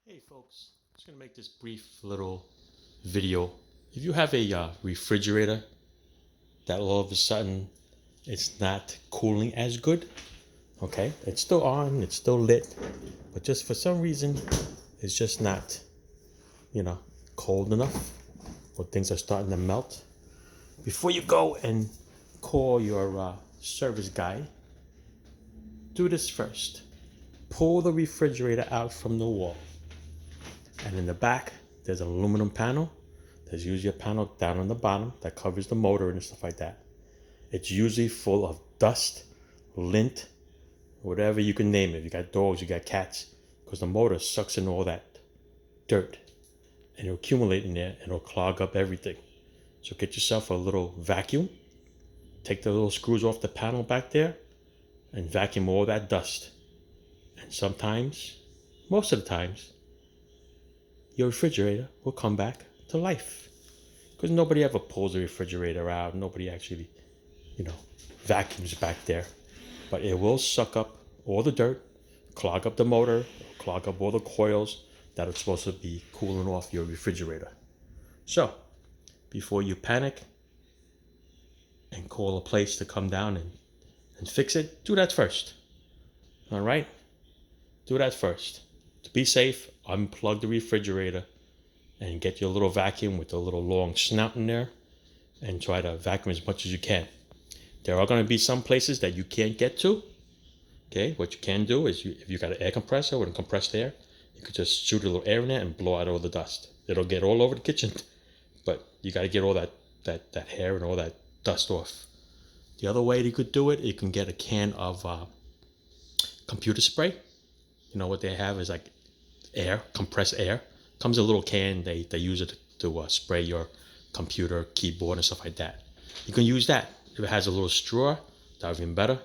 Hey folks, just gonna make this brief little video. If you have a refrigerator that all of a sudden it's not cooling as good, okay, it's still on, it's still lit, but just for some reason it's just not, cold enough, or things are starting to melt. Before you go and call your service guy, do this first. Pull the refrigerator out from the wall. And in the back, there's an aluminum panel. There's usually a panel down on the bottom that covers the motor and stuff like that. It's usually full of dust, lint, whatever you can name it. You got dogs, you got cats, because the motor sucks in all that dirt and it'll accumulate in there and it'll clog up everything. So get yourself a little vacuum, take the little screws off the panel back there and vacuum all that dust. And sometimes, most of the times, your refrigerator will come back to life, because nobody ever pulls the refrigerator out. Nobody actually, vacuums back there, but it will suck up all the dirt, clog up the motor, clog up all the coils that are supposed to be cooling off your refrigerator. So before you panic and call a place to come down and fix it, do that first. All right? Do that first. To be safe, unplug the refrigerator and get your little vacuum with a little long snout in there and try to vacuum as much as you can. There are going to be some places that you can't get to. Okay, what you can do is if you got an air compressor with a compressed air, you could just shoot a little air in there and blow out all the dust. It'll get all over the kitchen, but you got to get all that hair and all that dust off. The other way you could do it, you can get a can of computer spray. You know what they have is like air, compressed air. Comes in a little can. They use it to spray your computer, keyboard, and stuff like that. You can use that. If it has a little straw, that's even better.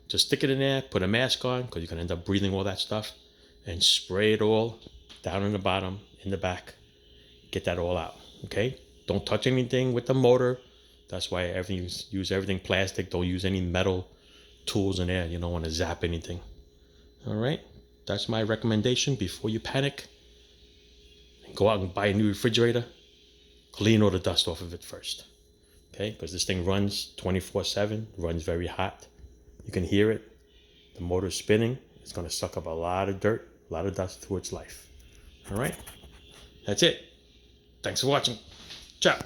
Just stick it in there, put a mask on, because you can end up breathing all that stuff, and spray it all down in the bottom, in the back. Get that all out, okay? Don't touch anything with the motor. That's why use everything plastic. Don't use any metal tools in there. You don't want to zap anything. All right? That's my recommendation before you panic. And go out and buy a new refrigerator. Clean all the dust off of it first. Okay? Because this thing runs 24/7, runs very hot. You can hear it. The motor's spinning. It's going to suck up a lot of dirt, a lot of dust through its life. All right? That's it. Thanks for watching. Ciao.